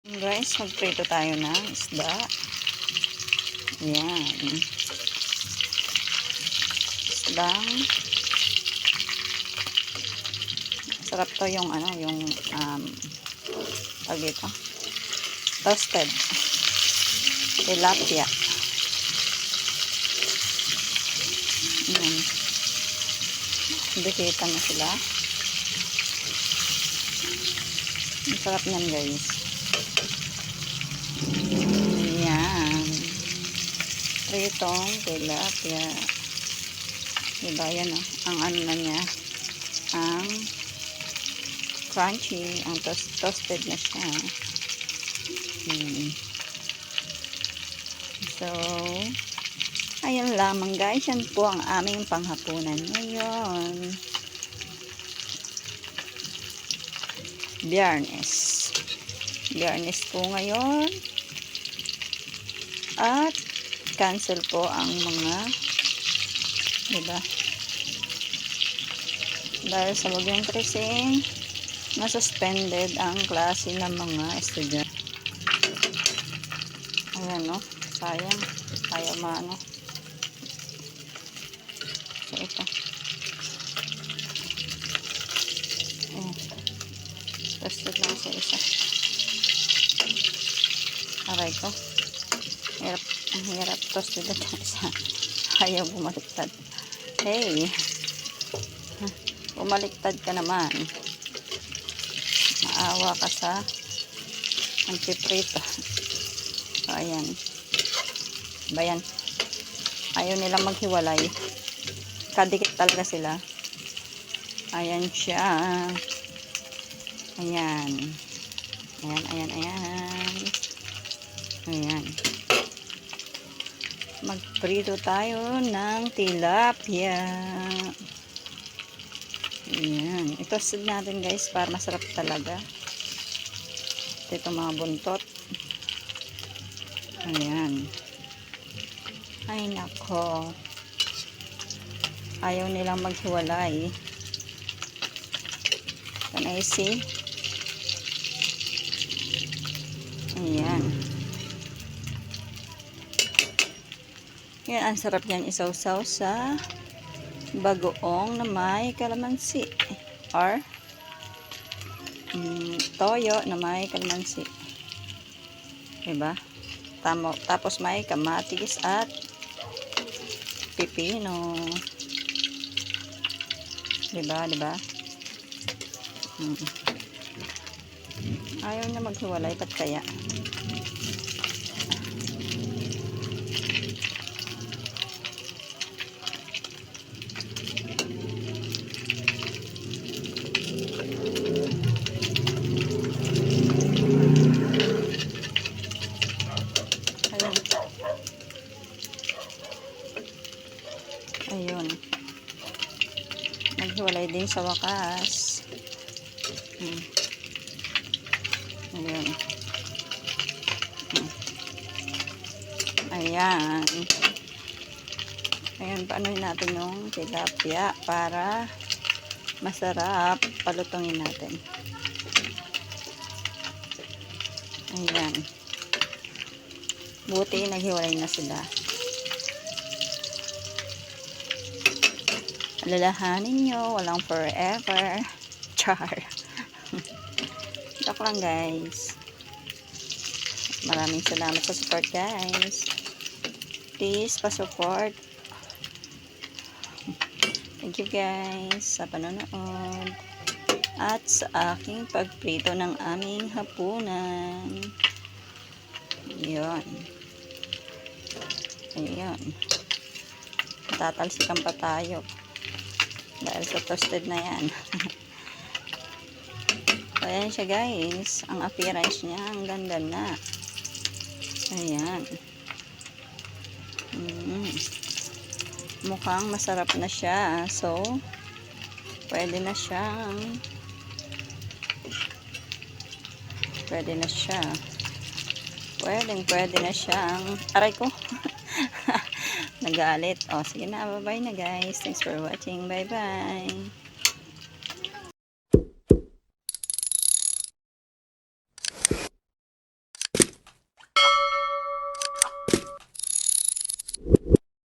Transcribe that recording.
Guys, magprito tayo ng isda. Ayan. Isdang sarap to yung yung tawag dito, toasted tilapia. Ayan. Bikita na sila. Ang sarap nyan, guys. Ayan. Pritong tilapia. Diba, yan o. Ang ano na niya, ang crunchy, ang toasted na siya. So, ayun lamang guys. Yan po ang aming panghapunan ngayon. Biyernes po ngayon. At cancel po ang mga, diba? Dahil sa bagyong Treseng, na-suspended ang klase ng mga estudyante. Ayan, no? Sayang. Ayaw maano. So, ito. Ayan. Toasted lang sa isa. Aray ko. Ang hirap toasted na isa. Ayaw bumaliktad. Hey! Bumaliktad ka naman. Maawa ka sa antiprito. So, ayan. Bayan. Ayaw nilang maghiwalay. Kadikit talaga sila. Ayan siya. Ayan. Ayan. Magprito tayo ng tilapia. Ayan. I-toasted natin guys para masarap talaga. Ito mga buntot. Ayan. Ay nako. Ayaw nilang maghiwalay. Can I see? Ayan. Yan, ang sarap yan isaw-saw sa bagoong na may kalamansi. Or toyo na may kalamansi. Diba? Tapos may kamatis at pipino. Diba? Ayaw na maghiwalay. Ba't kaya? Ayun. Naghiwalay din sa wakas. Ayun. Ayan. Ayan, paanoin natin yung tilapia para masarap. Palutungin natin. Ayan. Buti naghiwalay na sila. Alalahanin nyo, walang forever. Char. Joke lang guys. Maraming salamat sa support guys. Please pa-support. Thank you guys sa panonood. At sa aking pagprito ng aming hapunan. Ayan. Tatalsikan pa tayo. Dahil sa toasted na yan. So, ayan siya guys. Ang appearance niya, ang ganda na. Ayan. Mukhang masarap na siya. So, pwede na siya. Pwede na siyang aray ko. Nagalit. O, sige na. Bye-bye na guys. Thanks for watching. Bye-bye.